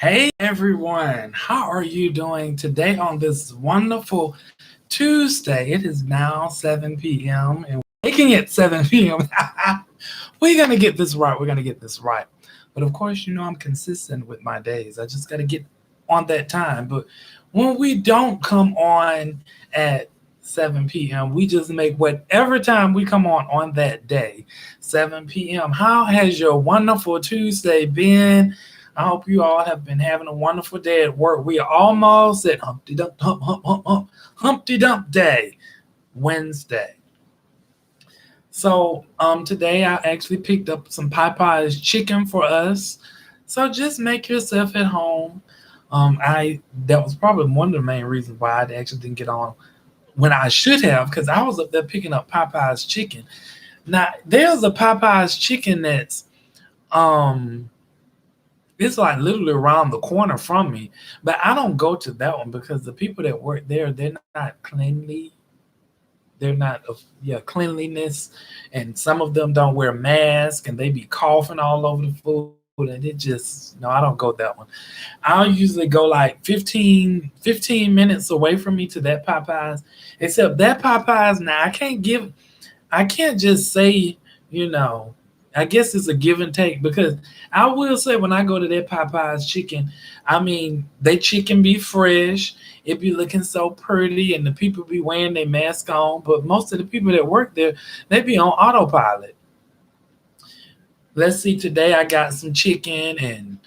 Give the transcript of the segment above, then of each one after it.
Hey everyone, how are you doing today on this wonderful Tuesday? It is now 7 p.m. and making it 7 p.m. We're gonna get this right. We're gonna get this right. But of course, I'm consistent with my days. I just gotta get on that time. But when we don't come on at 7 p.m., we just make whatever time we come on that day, 7 p.m. How has your wonderful Tuesday been? I hope you all have been having a wonderful day at work. We are almost at Humpty Dump Day, Wednesday. So today I actually picked up some Popeye's chicken for us. So just make yourself at home. I That was probably one of the main reasons why I actually didn't get on when I should have, because I was up there picking up Popeye's chicken. Now there's a Popeye's chicken that's um it's like literally around the corner from me. But I don't go to that one because the people that work there, they're not cleanly. They're not of cleanliness, and some of them don't wear masks, and they be coughing all over the food, and it just no, I don't go that one. I'll usually go like 15 minutes away from me to that Popeyes. Except that Popeyes now I can't just say, you know, I guess it's a give and take because I will say when I go to that Popeyes chicken, I mean, they chicken be fresh, it be looking so pretty, and the people be wearing their mask on. But most of the people that work there, they be on autopilot. Let's see, today I got some chicken and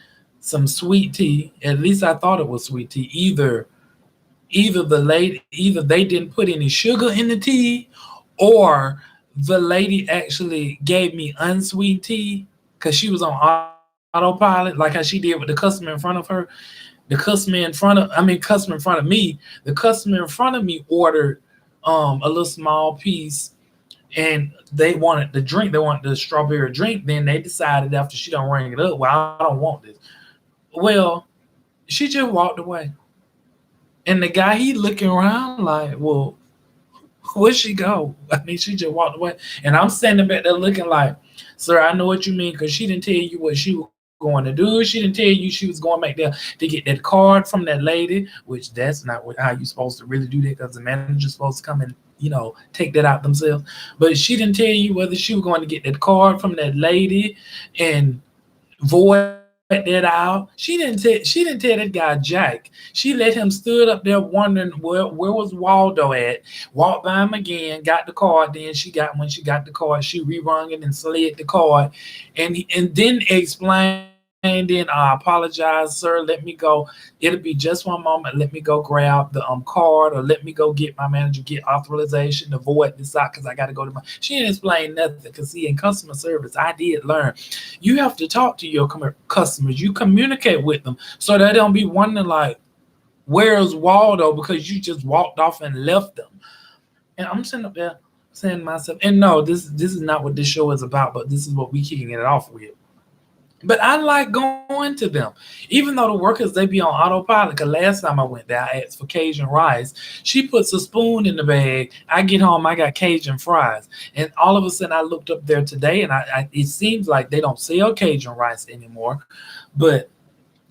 some sweet tea. At least I thought it was sweet tea. Either they didn't put any sugar in the tea, or the lady actually gave me unsweet tea because she was on autopilot, like how she did with the customer in front of her. Customer in front of me. The customer in front of me ordered a little small piece, and they wanted the drink. They wanted the strawberry drink. Then they decided after she don't ring it up, well, I don't want this. Well, she just walked away, and the guy he looking around like, well, where'd she go? I mean, she just walked away. And I'm standing back there looking like, sir, I know what you mean because she didn't tell you what she was going to do. She didn't tell you she was going back there to get that card from that lady, which that's not how you're supposed to really do that because the manager's supposed to come and, take that out themselves. But she didn't tell you whether she was going to get that card from that lady and void that out. She didn't tell that guy Jack. She let him stood up there wondering where was Waldo at. Walked by him again, got the card. Then when she got the card, she rerung it and slid the card, and then explained. Then I apologize, sir. Let me go. It'll be just one moment. Let me go grab the card, or let me go get my manager get authorization to void this out because I got to go to my. She didn't explain nothing because see, in customer service, I did learn you have to talk to your customers. You communicate with them so they don't be wondering like, "Where's Waldo?" Because you just walked off and left them. And I'm sitting up there saying to myself, and no, this is not what this show is about, but this is what we kicking it off with. But I like going to them, even though the workers they be on autopilot. Cause last time I went there, I asked for Cajun rice. She puts a spoon in the bag. I get home, I got Cajun fries, and all of a sudden I looked up there today, and it seems like they don't sell Cajun rice anymore. But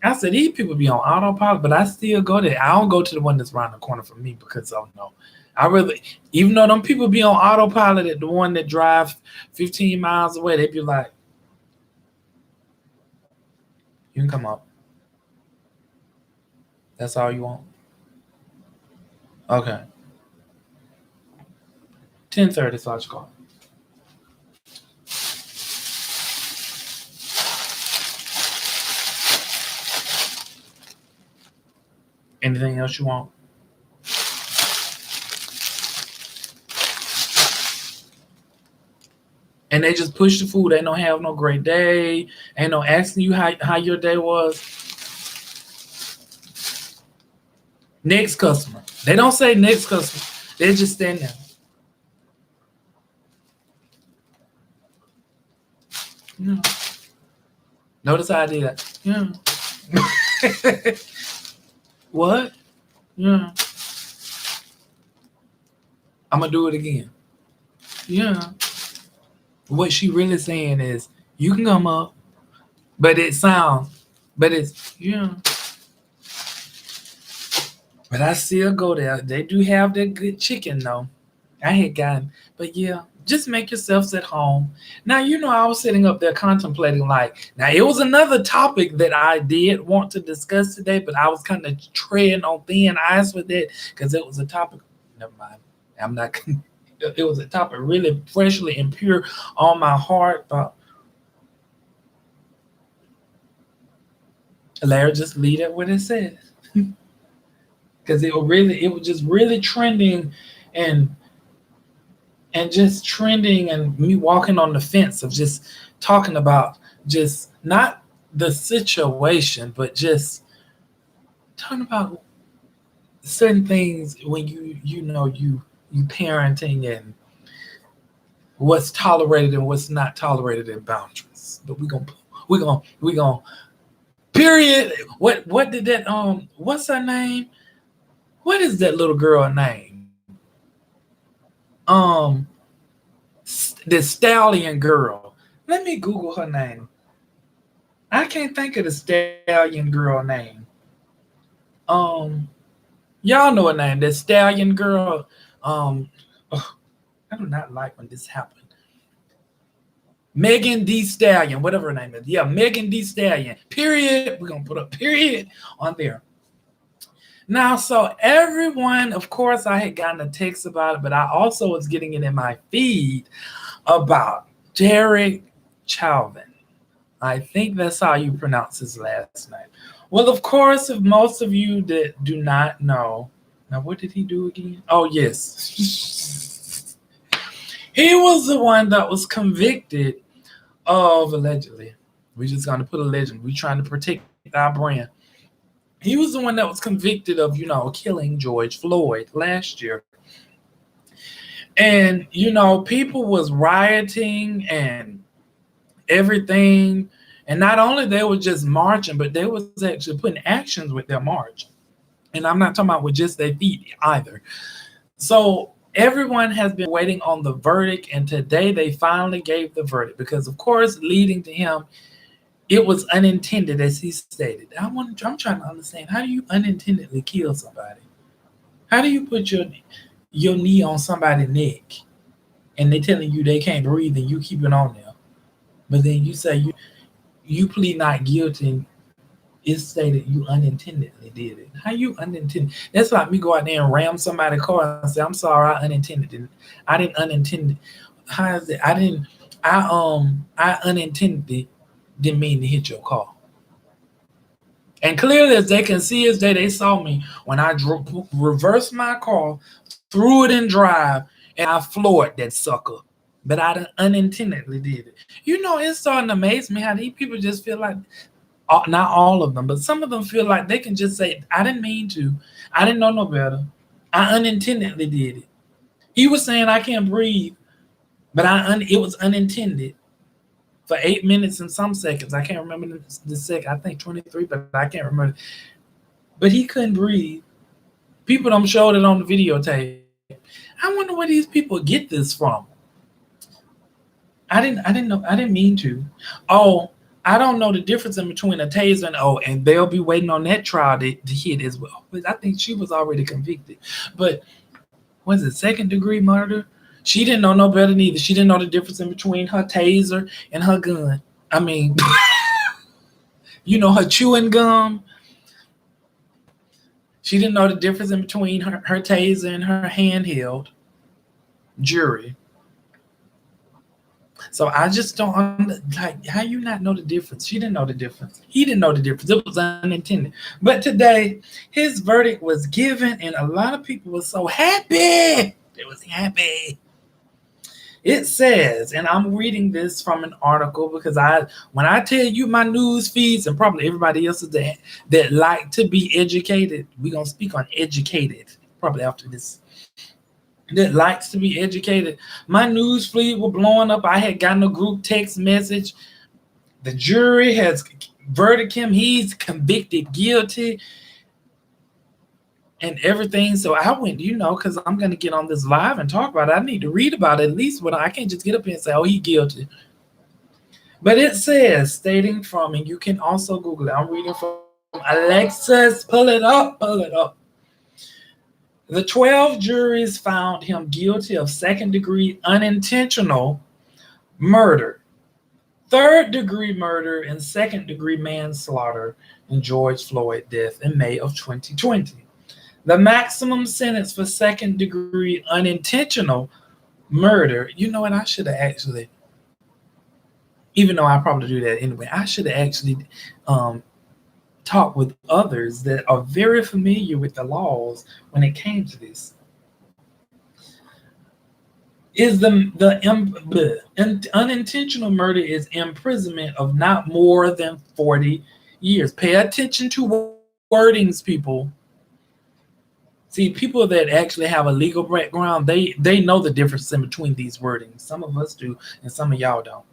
I said these people be on autopilot, but I still go there. I don't go to the one that's around the corner from me because oh no. I really, even though them people be on autopilot at the one that drives 15 miles away, they be like, you can come up. That's all you want. Okay. 10:30 so I should call. Anything else you want? And they just push the food. They don't have no great day. Ain't no asking you how your day was. Next customer. They don't say next customer. They just stand there. Yeah. Notice how I did that. Yeah. What? Yeah. I'm gonna do it again. Yeah. What she really saying is you can come up, but it sounds, but it's yeah. But I still go there. They do have that good chicken though. I had gotten, but yeah, just make yourselves at home. Now, I was sitting up there contemplating, like, now it was another topic that I did want to discuss today, but I was kind of treading on thin ice with it because it was a topic. Never mind. I'm not. It was a topic really freshly and pure on my heart. But Larry, just leave it what it says, because it was just really trending, and just trending, and me walking on the fence of just talking about just not the situation, but just talking about certain things when you parenting, and what's tolerated and what's not tolerated in boundaries. But we gonna period. What did that what's her name? What is that little girl name? Um the stallion girl. Let me Google her name. I can't think of the stallion girl name. Um, y'all know her name, the stallion girl. Ugh, I do not like when this happened. Megan D. Stallion, whatever her name is. Yeah, Megan D. Stallion. Period. We're gonna put a period on there. Now, so everyone, of course, I had gotten a text about it, but I also was getting it in my feed about Derek Chauvin. I think that's how you pronounce his last name. Well, of course, if most of you that do not know, now what did he do again? Oh, yes. He was the one that was convicted of allegedly. We're just going to put allegedly. We're trying to protect our brand. He was the one that was convicted of, killing George Floyd last year. And, people was rioting and everything. And not only they were just marching, but they was actually putting actions with their march. And I'm not talking about with just their feet either. So everyone has been waiting on the verdict, and today they finally gave the verdict because, of course, leading to him, it was unintended, as he stated. I'm trying to understand, how do you unintendedly kill somebody? How do you put your knee on somebody's neck, and they telling you they can't breathe, and you keep it on there, but then you say you plead not guilty? It's stated you unintendedly did it. How you unintended? That's like me go out there and ram somebody's car and say, "I'm sorry, I unintended it. I didn't unintended." How is it? I unintended didn't mean to hit your car. And clearly, as they can see, as they saw me when I reversed my car, threw it in drive, and I floored that sucker. But I unintendedly did it. It's starting to amaze me how these people just feel like, not all of them, but some of them feel like they can just say, I didn't mean to. I didn't know no better. I unintendedly did it. He was saying I can't breathe, but it was unintended for 8 minutes and some seconds. I can't remember the second. I think 23, but I can't remember. But he couldn't breathe. People don't show it on the videotape. I wonder where these people get this from. I didn't know. I didn't mean to. Oh, I don't know the difference in between a taser and they'll be waiting on that trial to hit as well. But I think she was already convicted. But was it second degree murder? She didn't know no better neither. She didn't know the difference in between her taser and her gun. I mean, her chewing gum. She didn't know the difference in between her taser and her handheld jury. So I just don't like how you not know the difference. She didn't know the difference. He didn't know the difference. It was unintended. But today, his verdict was given, and a lot of people were so happy. They was happy. It says, and I'm reading this from an article because when I tell you my news feeds and probably everybody else's that like to be educated, we're gonna speak on educated probably after this. That likes to be educated. My news feed was blowing up. I had gotten a group text message. The jury has verdict him. He's convicted guilty and everything. So I went, because I'm going to get on this live and talk about it. I need to read about it at least. I can't just get up here and say, oh, he's guilty. But it says, stating from, and you can also Google it. I'm reading from Alexis. Pull it up. The 12 juries found him guilty of second-degree unintentional murder, third-degree murder, and second-degree manslaughter in George Floyd's death in May of 2020. The maximum sentence for second-degree unintentional murder, you know what, I should have actually, even though I probably do that anyway, I should have actually talked with others that are very familiar with the laws when it came to this. Is unintentional murder is imprisonment of not more than 40 years. Pay attention to wordings, people. See, people that actually have a legal background, they know the difference in between these wordings. Some of us do, and some of y'all don't.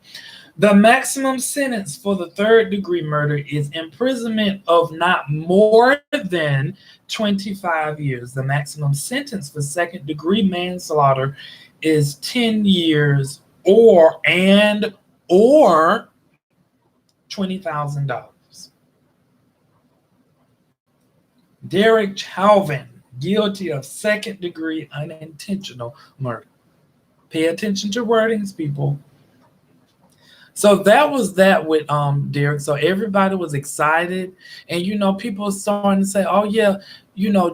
The maximum sentence for the third degree murder is imprisonment of not more than 25 years. The maximum sentence for second degree manslaughter is 10 years or $20,000. Derek Chauvin, guilty of second degree unintentional murder. Pay attention to wordings, people. So that was that with Derek. So everybody was excited, and people starting to say, "Oh yeah,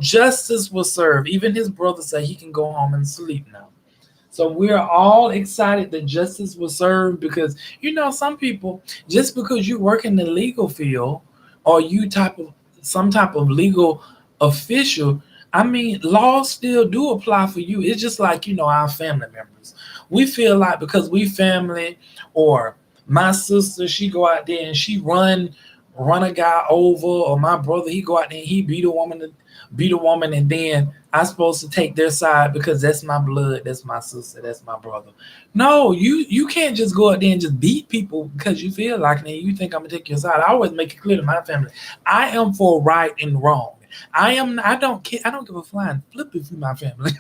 justice will serve." Even his brother said he can go home and sleep now. So we're all excited that justice will serve because some people, just because you work in the legal field or you some type of legal official, I mean, laws still do apply for you. It's just like our family members. We feel like because we family, or my sister, she go out there and she run a guy over, or my brother, he go out there and he beat a woman, and then I'm supposed to take their side because that's my blood, that's my sister, that's my brother. No, you can't just go out there and just beat people because you feel like it and you think I'm gonna take your side. I always make it clear to my family, I am for right and wrong. I don't care. I don't give a flying flip if you're my family.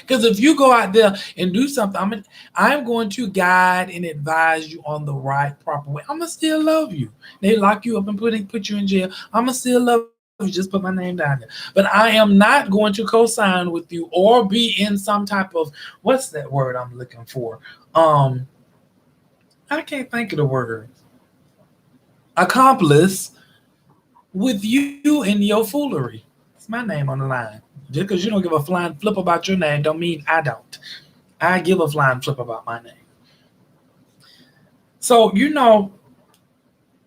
Because if you go out there and do something, I'm going to guide and advise you on the right, proper way. I'm going to still love you. They lock you up and put you in jail. I'm going to still love you. Just put my name down there. But I am not going to co-sign with you or be in some type of, what's that word I'm looking for? I can't think of the word. Accomplice with you and your foolery. It's my name on the line. Just because you don't give a flying flip about your name don't mean I don't. I give a flying flip about my name. So,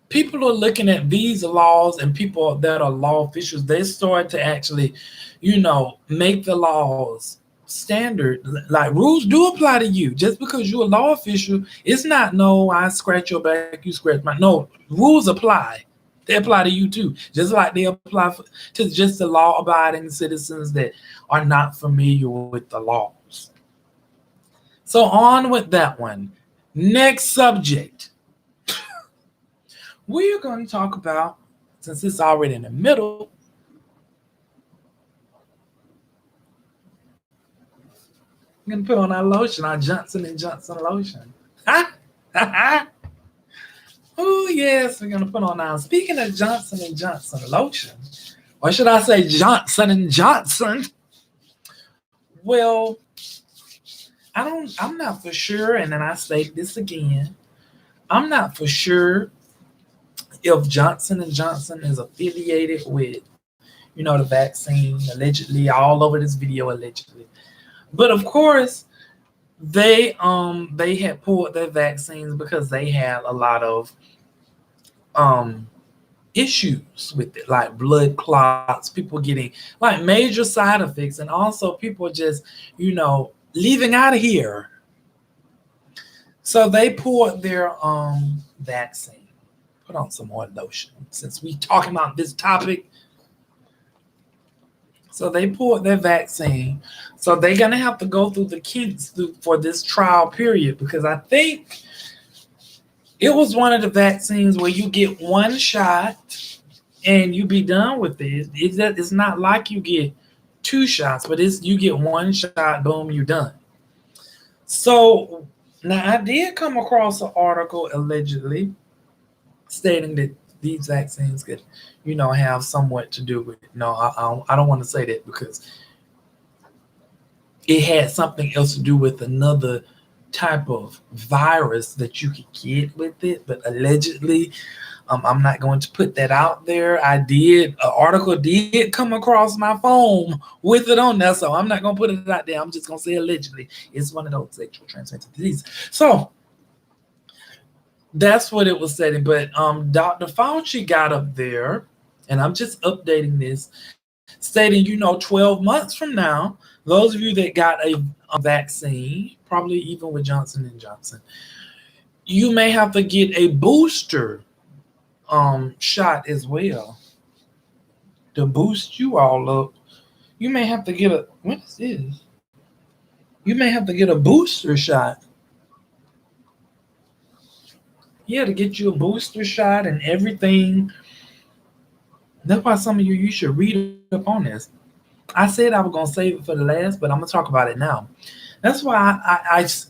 people are looking at these laws, and people that are law officials, they start to actually, make the laws standard. Like, rules do apply to you. Just because you're a law official, it's not, no, I scratch your back, you scratch my. No, rules apply. They apply to you too, just like they apply to just the law-abiding citizens that are not familiar with the laws. So on with that one. Next subject. We're going to talk about, since it's already in the middle, I'm going to put on our lotion, our Johnson & Johnson lotion. Oh, yes, we're going to put on our, speaking of Johnson & Johnson lotion, or should I say Johnson & Johnson? Well, I'm not for sure, and then I state this again, I'm not for sure if Johnson & Johnson is affiliated with, the vaccine, allegedly, all over this video, allegedly. But of course, they had pulled their vaccines because they had a lot of issues with it, like blood clots, people getting like major side effects, and also people just leaving out of here. So they poured their vaccine. Put on some more lotion since we talking about this topic. So they poured their vaccine. So they're gonna have to go through the kinks for this trial period, because I think it was one of the vaccines where you get one shot and you be done with it. It's not like you get two shots, but you get one shot, boom, you're done. So now I did come across an article allegedly stating that these vaccines could, have somewhat to do with. No, I don't want to say that because it had something else to do with another type of virus that you could get with it, but allegedly, I'm not going to put that out there. An article did come across my phone with it on there, so I'm not going to put it out there. I'm just going to say allegedly. It's one of those sexual transmitted diseases. So that's what it was saying. But Dr. Fauci got up there, and I'm just updating this, stating, 12 months from now, those of you that got a vaccine, probably even with Johnson and Johnson, you may have to get a booster shot as well to boost you all up. You may have to get what is this? You may have to get a booster shot. Yeah, to get you a booster shot and everything. That's why some of you should read up on this. I said I was gonna save it for the last, but I'm gonna talk about it now. That's why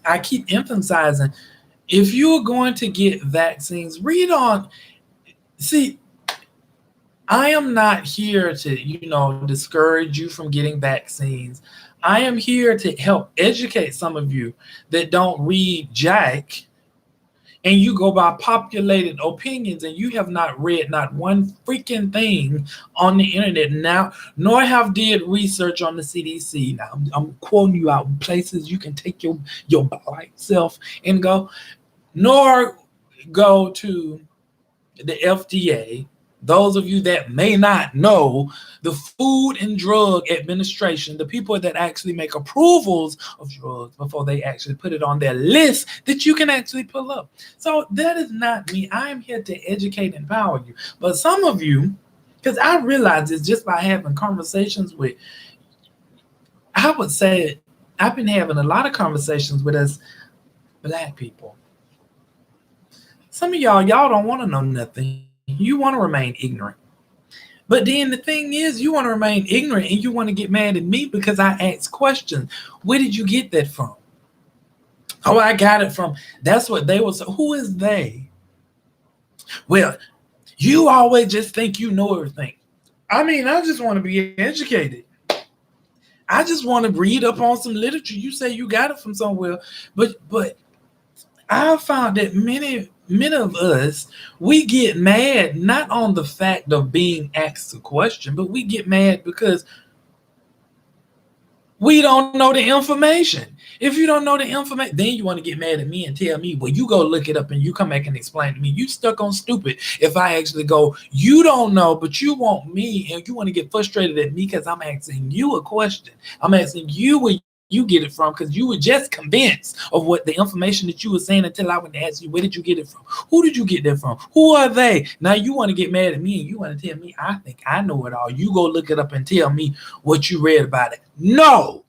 I keep emphasizing, if you're going to get vaccines, read on. See, I am not here to, discourage you from getting vaccines. I am here to help educate some of you that don't read Jack, and you go by populated opinions, and you have not read not one freaking thing on the internet now, nor have did research on the CDC. Now I'm quoting you out places you can take your blind self and go, nor go to the FDA. Those of you that may not know, the Food and Drug Administration, the people that actually make approvals of drugs before they actually put it on their list that you can actually pull up. So that is not me. I am here to educate and empower you. But some of you, because I realize it's just by having conversations with, I would say, I've been having a lot of conversations with us Black people. Some of y'all don't want to know nothing. You want to remain ignorant. But then the thing is, you want to remain ignorant and you want to get mad at me because I ask questions. Where did you get that from? Oh, I got it from, that's what they will say. Who is they? Well, you always just think you know everything. I mean, I just want to be educated. I just want to read up on some literature. You say you got it from somewhere, but I found that many of us, we get mad not on the fact of being asked a question, but we get mad because we don't know the information. If you don't know the information, then you want to get mad at me and tell me, well, you go look it up and you come back and explain to me. You stuck on stupid. If I actually go, you don't know, but you want me, and you want to get frustrated at me because I'm asking you a question. I'm asking you where you get it from because you were just convinced of what the information that you were saying until I went to ask you, where did you get it from? Who did you get that from? Who are they? Now you want to get mad at me and you want to tell me, I think I know it all. You go look it up and tell me what you read about it. No.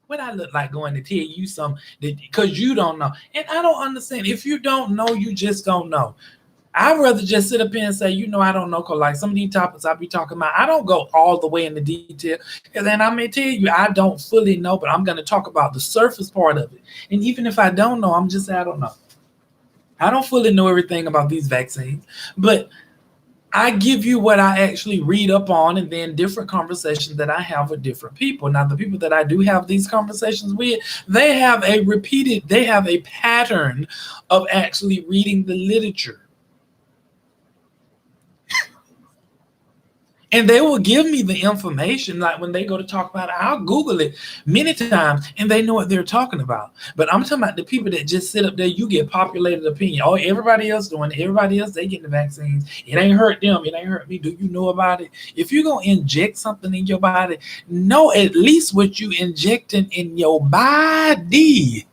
What I look like going to tell you something because you don't know. And I don't understand. If you don't know, you just don't know. I'd rather just sit up here and say, I don't know, because like some of these topics I be talking about, I don't go all the way into detail. And then I may tell you I don't fully know, but I'm going to talk about the surface part of it. And even if I don't know, I don't know. I don't fully know everything about these vaccines, but I give you what I actually read up on, and then different conversations that I have with different people. Now, the people that I do have these conversations with, they have a pattern of actually reading the literature. And they will give me the information, like when they go to talk about it, I'll Google it many times, and they know what they're talking about. But I'm talking about the people that just sit up there, you get populated opinion. Oh, everybody else doing it. Everybody else, they getting the vaccines. It ain't hurt them. It ain't hurt me. Do you know about it? If you're going to inject something in your body, know at least what you injecting in your body.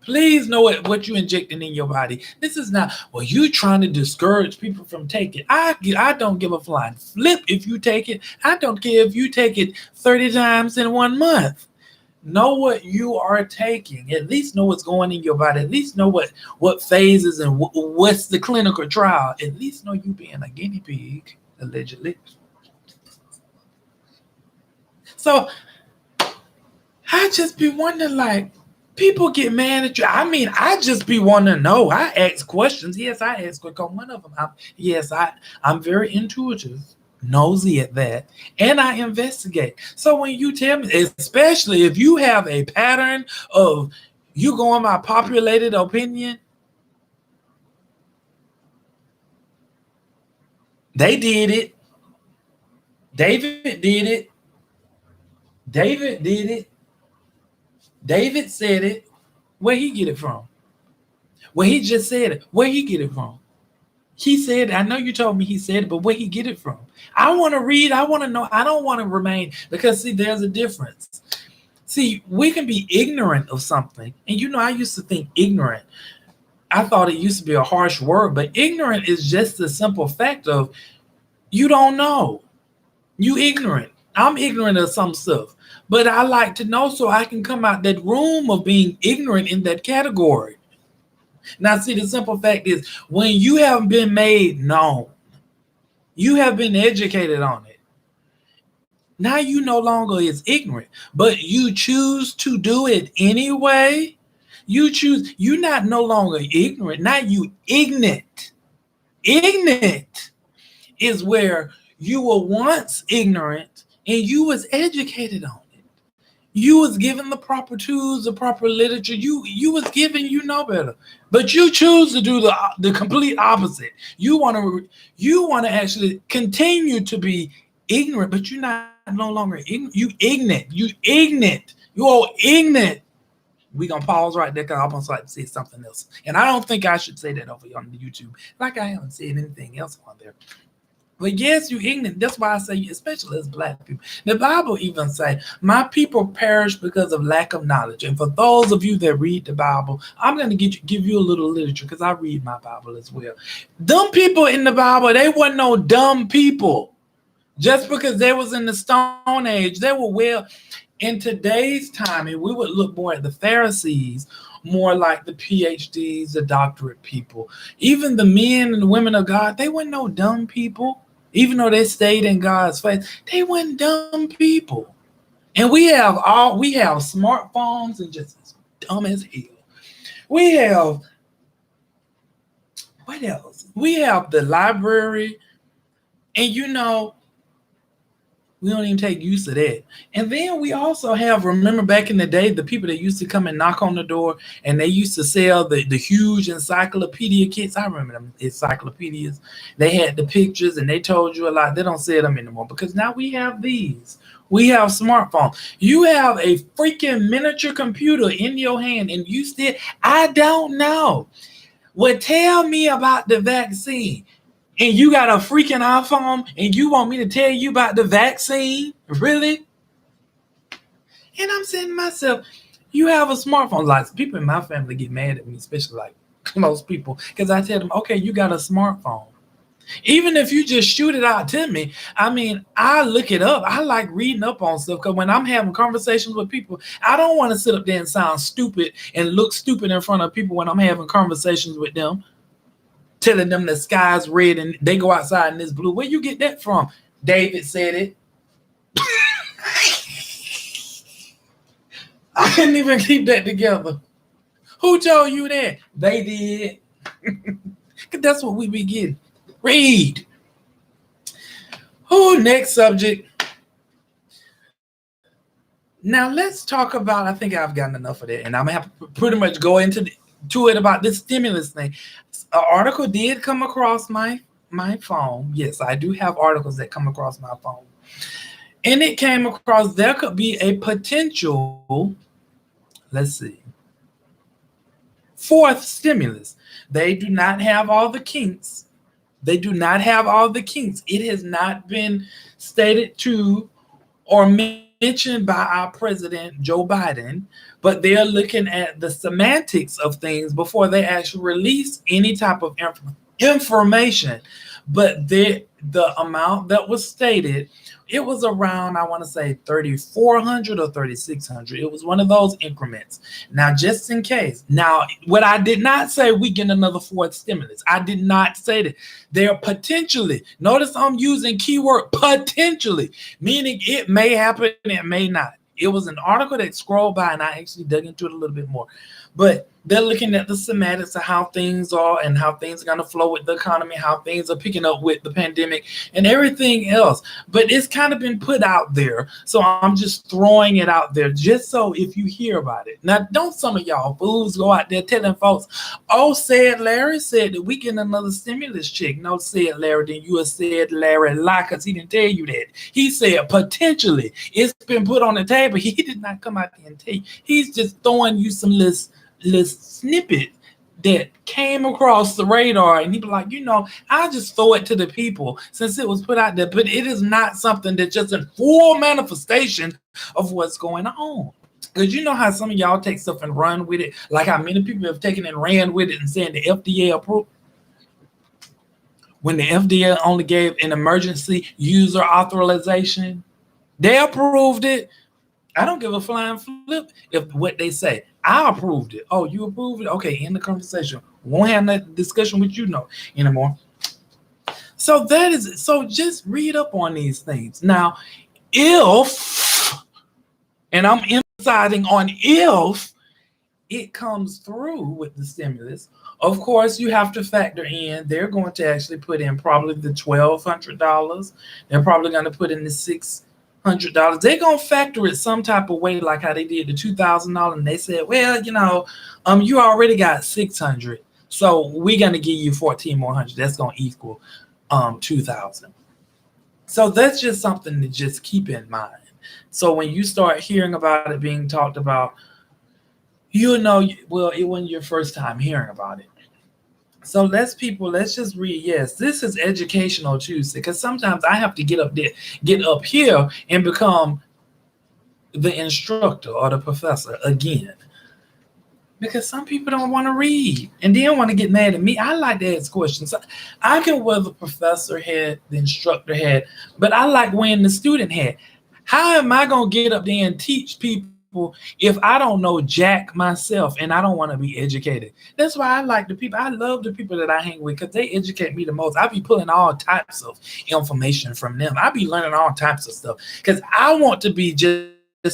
Please know what you're injecting in your body. This is not, well, you trying to discourage people from taking it. I don't give a flying flip if you take it. I don't care if you take it 30 times in 1 month. Know what you are taking. At least know what's going in your body. At least know what phases and what's the clinical trial. At least know you being a guinea pig, allegedly. So I just be wondering, like, People get mad at you. I mean, I just be wanting to know. I ask questions. Yes, I ask one of them. I'm very intuitive, nosy at that, and I investigate. So when you tell me, especially if you have a pattern of you going by populated opinion, they did it. David did it. David did it. David said it. Where he get it from? Well, he just said it. Where he get it from? He said, I know you told me he said it, but where he get it from? I want to read. I want to know. I don't want to remain, because see, there's a difference. See, we can be ignorant of something. And I used to think ignorant. I thought it used to be a harsh word, but ignorant is just the simple fact of you don't know. You ignorant. I'm ignorant of some stuff, but I like to know so I can come out that room of being ignorant in that category. Now, see, the simple fact is when you have been made known, you have been educated on it. Now you no longer is ignorant, but you choose to do it anyway. You're not no longer ignorant. Now you ignorant. Ignorant is where you were once ignorant and you was educated on it. You was given the proper tools, the proper literature. You was given, better, but you choose to do the complete opposite. You want to actually continue to be ignorant, but you're not no longer ignorant. You ignorant. You ignorant. You all ignorant. We gonna pause right there because I almost like to say something else, and I don't think I should say that over on the YouTube. Like I haven't said anything else on there. But yes, you ignorant. That's why I say, especially as Black people. The Bible even say, my people perish because of lack of knowledge. And for those of you that read the Bible, I'm going to give you a little literature because I read my Bible as well. Dumb people in the Bible, they weren't no dumb people. Just because they was in the Stone Age, they were well. In today's time, and we would look more at the Pharisees, more like the PhDs, the doctorate people. Even the men and the women of God, they weren't no dumb people. Even though they stayed in God's face, they weren't dumb people. And we have smartphones and just as dumb as hell. We have, what else? We have the library, and we don't even take use of that. And then we also have, remember back in the day, the people that used to come and knock on the door and they used to sell the huge encyclopedia kits. I remember them encyclopedias. They had the pictures and they told you a lot. They don't sell them anymore because now we have these. We have smartphones. You have a freaking miniature computer in your hand and you still, I don't know. Well, tell me about the vaccine. And you got a freaking iPhone and you want me to tell you about the vaccine? Really? And I'm saying to myself, you have a smartphone. Like, people in my family get mad at me, especially like most people, because I tell them, okay, you got a smartphone. Even if you just shoot it out to me, I mean, I look it up. I like reading up on stuff because when I'm having conversations with people, I don't want to sit up there and sound stupid and look stupid in front of people when I'm having conversations with them. Telling them the sky's red and they go outside and it's blue. Where you get that from? David said it. I couldn't even keep that together. Who told you that? They did. That's what we be getting. Read. Next subject. Now let's talk about, I think I've gotten enough of that, and I'm going to have to pretty much go into it about this stimulus thing. An article did come across my phone. Yes, I do have articles that come across my phone. And it came across, there could be a potential, let's see, fourth stimulus. They do not have all the kinks. It has not been stated to or mentioned by our president, Joe Biden, but they're looking at the semantics of things before they actually release any type of information. But the amount that was stated, it was around, I want to say 3,400 or 3,600. It was one of those increments. Now, just in case. Now, what I did not say, we get another fourth stimulus. I did not say that. They're potentially, notice I'm using keyword potentially, meaning it may happen, it may not. It was an article that scrolled by, and I actually dug into it a little bit more. But they're looking at the semantics of how things are and how things are going to flow with the economy, how things are picking up with the pandemic and everything else. But it's kind of been put out there. So I'm just throwing it out there just so if you hear about it. Now, don't some of y'all fools go out there telling folks, oh, said Larry said that we getting another stimulus check. No, said Larry, then you have said Larry lie because he didn't tell you that. He said potentially it's been put on the table. He did not come out there and tell you. He's just throwing you some little snippet that came across the radar, and he be like, I just throw it to the people since it was put out there, but it is not something that's just in full manifestation of what's going on. Because you know how some of y'all take stuff and run with it, like how many people have taken and ran with it and saying the FDA approved. When the FDA only gave an emergency user authorization, they approved it. I don't give a flying flip if what they say. I approved it. Oh, you approved it? Okay, end the conversation. Won't have that discussion with you anymore. So that is it. So just read up on these things. Now, if, and I'm emphasizing on if it comes through with the stimulus, of course, you have to factor in, they're going to actually put in probably the $1,200. They're probably going to put in the $600. They're gonna factor it some type of way, like how they did the $2,000, and they said, well, you already got 600, so we're gonna give you 14 more hundred. That's gonna equal 2,000. So that's just something to just keep in mind. So when you start hearing about it being talked about, well, it wasn't your first time hearing about it. So let's just read. Yes, this is educational Tuesday, because sometimes I have to get up here and become the instructor or the professor again. Because some people don't want to read and they don't want to get mad at me. I like to ask questions. I can wear the professor hat, the instructor hat, but I like wearing the student hat. How am I going to get up there and teach people if I don't know jack myself and I don't want to be educated? That's why I like the people. I love the people that I hang with because they educate me the most. I be pulling all types of information from them. I be learning all types of stuff because I want to be just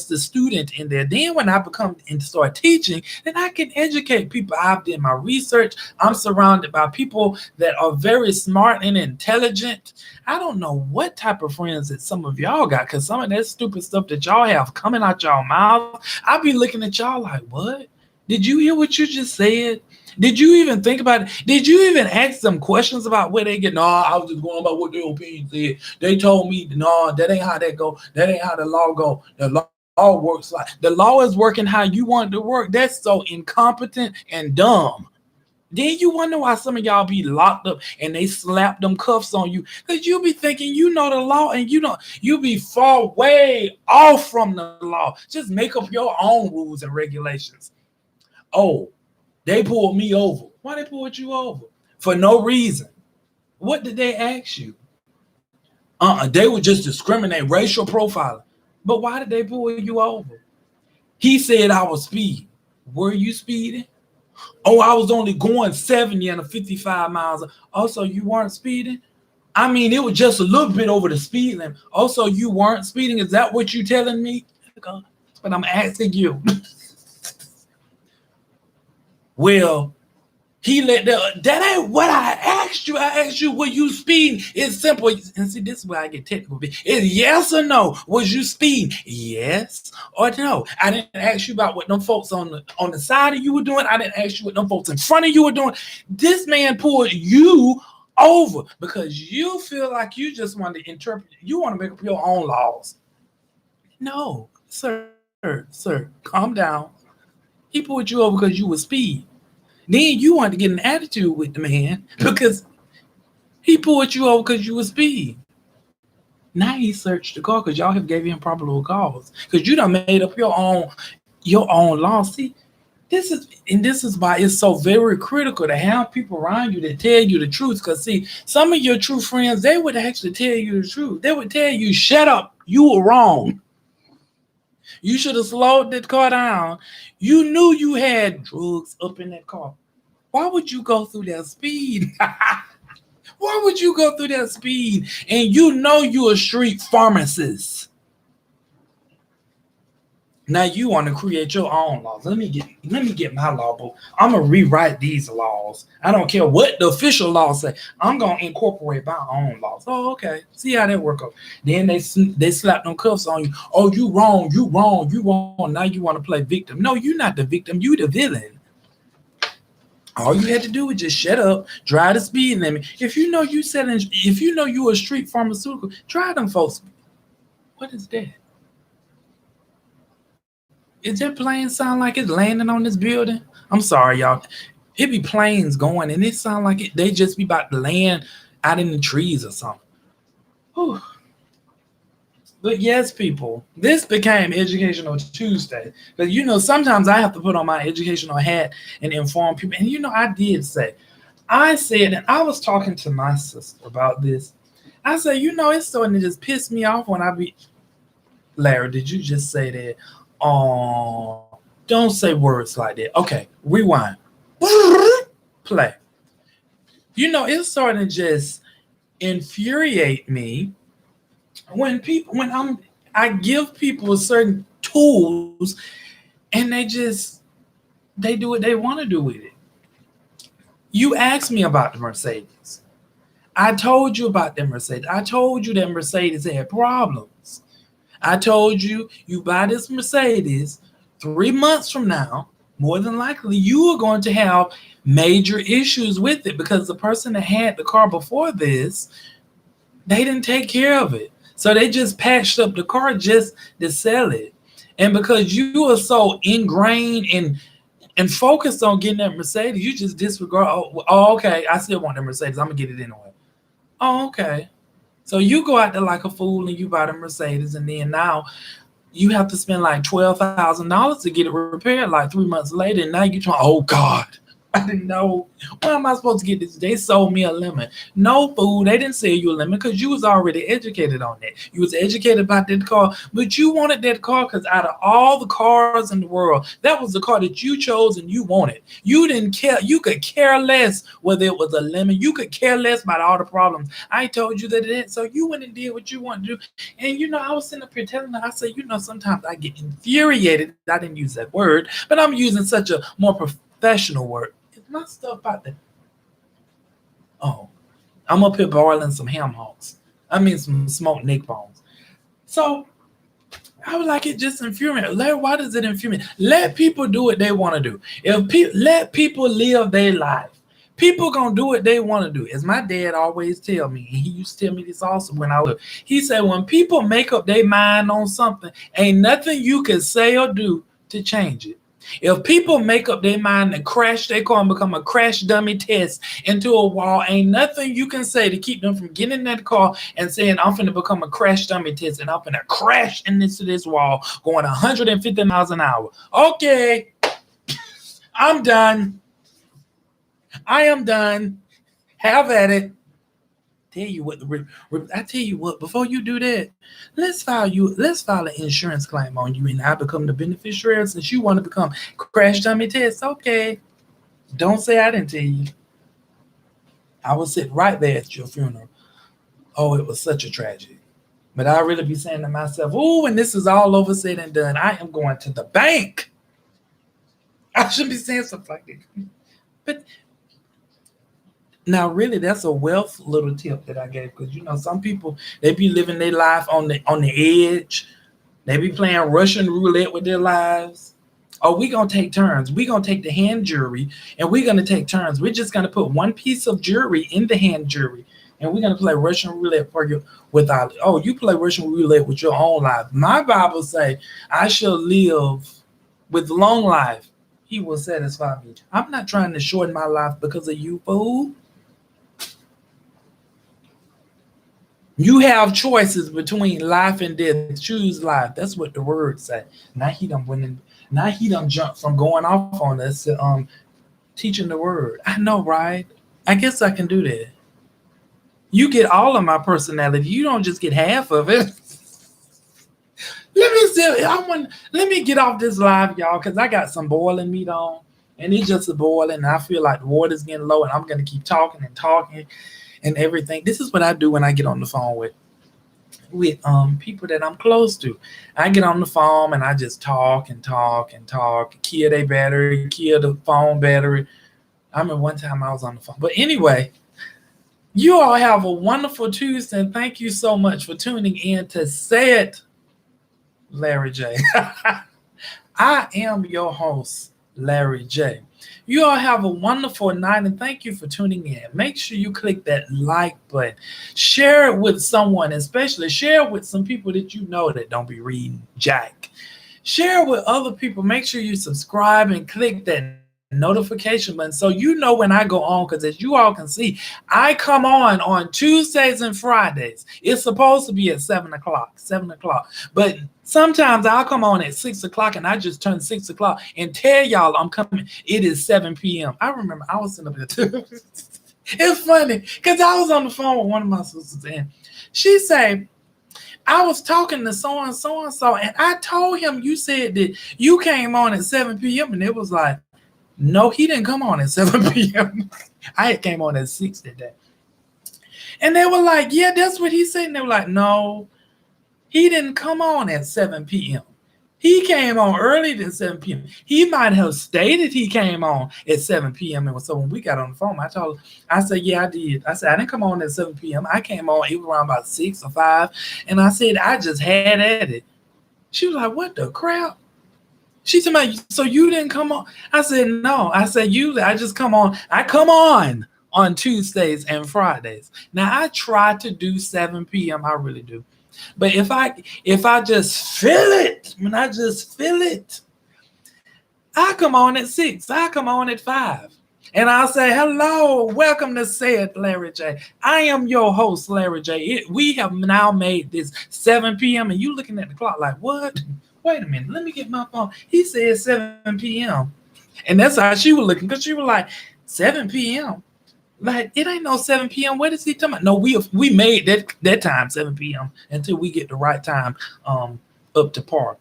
the student in there. Then when I become and start teaching, then I can educate people. I've done my research. I'm surrounded by people that are very smart and intelligent. I don't know what type of friends that some of y'all got, because some of that stupid stuff that y'all have coming out y'all mouth, I be looking at y'all like, what? Did you hear what you just said? Did you even think about it? Did you even ask them questions about where they get? No, I was just going by what their opinion said. They told me, no, that ain't how that go. That ain't how the law go. The law works like the law is working how you want it to work. That's so incompetent and dumb. Then you wonder why some of y'all be locked up and they slap them cuffs on you, because you be thinking you know the law and you be far way off from the law. Just make up your own rules and regulations. Oh, they pulled me over. Why they pulled you over? For no reason. What did they ask you? They would just discriminate, racial profiling. But why did they pull you over? He said I was speeding. Were you speeding? Oh, I was only going 70 and 55 miles. Also, you weren't speeding? I mean, it was just a little bit over the speed limit. Also, you weren't speeding? Is that what you're telling me? But I'm asking you. Well, that ain't what I asked you. I asked you, were you speeding? It's simple. And see, this is where I get technical. It's yes or no. Was you speeding? Yes or no. I didn't ask you about what them folks on the side of you were doing. I didn't ask you what them folks in front of you were doing. This man pulled you over because you feel like you just want to interpret. You want to make up your own laws. No, sir, calm down. He pulled you over because you were speeding. Then you want to get an attitude with the man because he pulled you over because you were speeding. Now he searched the car because y'all have gave him probable cause because you done made up your own law. See, this is why it's so very critical to have people around you that tell you the truth. Because see, some of your true friends, they would actually tell you the truth. They would tell you, shut up, you were wrong. You should have slowed that car down. You knew you had drugs up in that car. Why would you go through that speed? Why would you go through that speed? And you know you're a street pharmacist. Now you want to create your own laws. Let me get my law book. I'm gonna rewrite these laws. I don't care what the official laws say. I'm gonna incorporate my own laws. Oh, okay. See how that work out. Then they slap them cuffs on you. Oh, you wrong. You wrong. You wrong. Now you want to play victim. No, you're not the victim. You the villain. All you had to do was just shut up, drive the speed limit. If you know you a street pharmaceutical, try them folks. What is that? Is that plane sound like it's landing on this building? I'm sorry, y'all. It be planes going, and it sound like they just be about to land out in the trees or something. Whew. But yes, people, this became Educational Tuesday. Because sometimes I have to put on my educational hat and inform people. And I said, and I was talking to my sister about this. I said, it's starting to just piss me off when I be. Larry, did you just say that? Oh, don't say words like that. Okay, rewind. Play. It's starting to just infuriate me when I give people certain tools and they do what they want to do with it. You asked me about the Mercedes. I told you about the Mercedes. I told you that Mercedes had problems. I told you, you buy this Mercedes 3 months from now, more than likely you are going to have major issues with it because the person that had the car before this, they didn't take care of it. So they just patched up the car just to sell it. And because you are so ingrained and focused on getting that Mercedes, you just disregard. Oh, okay. I still want that Mercedes. I'm gonna get it anyway. Oh, okay. So you go out there like a fool and you buy the Mercedes, and then now you have to spend like $12,000 to get it repaired like 3 months later, and now you're trying. Oh God, I didn't know. Where am I supposed to get this? They sold me a lemon. No, fool, they didn't sell you a lemon because you was already educated on that. You was educated about that car, but you wanted that car because out of all the cars in the world, that was the car that you chose and you wanted. You didn't care. You could care less whether it was a lemon. You could care less about all the problems. I told you that it. So you went and did what you want to do. And I was sitting up here telling her, I said, sometimes I get infuriated. I didn't use that word, but I'm using such a more professional word. Is my stuff out there? Oh, I'm up here boiling some ham hocks. I mean, some smoked neck bones. So I was like, it just infuriates. Why does it infuriate? Let people do what they want to do. Let people live their life. People gonna do what they want to do. As my dad always tell me, and he used to tell me this also when I was. He said, when people make up their mind on something, ain't nothing you can say or do to change it. If people make up their mind to crash their car and become a crash dummy test into a wall, ain't nothing you can say to keep them from getting in that car and saying, I'm finna become a crash dummy test and I'm finna crash into this wall going 150 miles an hour. Okay, I'm done. I am done. Have at it. Tell you what, I tell you what. Before you do that, let's file an insurance claim on you, and I become the beneficiary since you want to become crash dummy test. Okay, don't say I didn't tell you. I will sit right there at your funeral. Oh, it was such a tragedy. But I really be saying to myself, oh, when this is all over, said and done, I am going to the bank. I shouldn't be saying stuff like that. But now, really, that's a wealth little tip that I gave because some people they be living their life on the edge. They be playing Russian roulette with their lives. Oh, we gonna take turns. We gonna take the hand jury, and we're gonna take turns. We're just gonna put one piece of jewelry in the hand jury, and we're gonna play Russian roulette for you with our. Oh, you play Russian roulette with your own life. My Bible say, "I shall live with long life. He will satisfy me." I'm not trying to shorten my life because of you, fool. You have choices between life and death. Choose life. That's what the word say. Now he done went in, now he done jumped from going off on us to teaching the word. I know, right? I guess I can do that. You get all of my personality. You don't just get half of it. Let me get off this live, y'all, because I got some boiling meat on. And it's just a boiling. And I feel like the water's getting low, and I'm gonna keep talking and talking and everything. This is what I do when I get on the phone with with people that I'm close to. I get on the phone and I just talk and talk and talk, kill their battery, kill the phone battery. I remember one time I was on the phone. But anyway, you all have a wonderful Tuesday, and thank you so much for tuning in to Say It, Larry J. I am your host, Larry J. You all have a wonderful night, and thank you for tuning in. Make sure you click that like button. Share it with someone, especially share it with some people that you know that don't be reading Jack. Share it with other people. Make sure you subscribe and click that notification button so you know when I go on, because as you all can see, I come on Tuesdays and Fridays. It's supposed to be at 7 o'clock, but sometimes I'll come on at 6 o'clock and I just turn 6 o'clock and tell y'all I'm coming. It is 7 p.m. I remember I was sitting up there too. It's funny because I was on the phone with one of my sisters and she said, I was talking to so and so and so, and I told him you said that you came on at 7 p.m. and it was like, no, he didn't come on at 7 p.m. I came on at 6 that day. And they were like, yeah, that's what he said. And they were like, no, he didn't come on at 7 p.m. He came on earlier than 7 p.m. He might have stated he came on at 7 p.m. And so when we got on the phone, I said, yeah, I did. I said, I didn't come on at 7 p.m. I came on, it was around about 6 or 5. And I said, I just had at it. She was like, what the crap? She said, so you didn't come on? I said, no. I said, usually I just come on. I come on Tuesdays and Fridays. Now, I try to do 7 p.m. I really do. But if I just feel it, when I just feel it, I come on at 6. I come on at 5. And I'll say, hello, welcome to Say It, Larry J. I am your host, Larry J. We have now made this 7 p.m. And you looking at the clock like, what? Wait a minute, let me get my phone. He said 7 p.m. And that's how she was looking, because she was like, 7 p.m.? Like, it ain't no 7 p.m. What is he talking about? No, we made that time 7 p.m. until we get the right time up to par.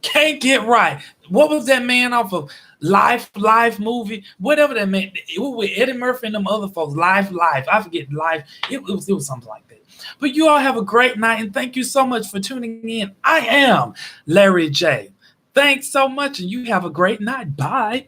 Can't get right. What was that man off of Life movie? Whatever that man. It was with Eddie Murphy and them other folks. Life. I forget Life. It was something like that. But you all have a great night, and thank you so much for tuning in. I am Larry J. Thanks so much, and you have a great night. Bye.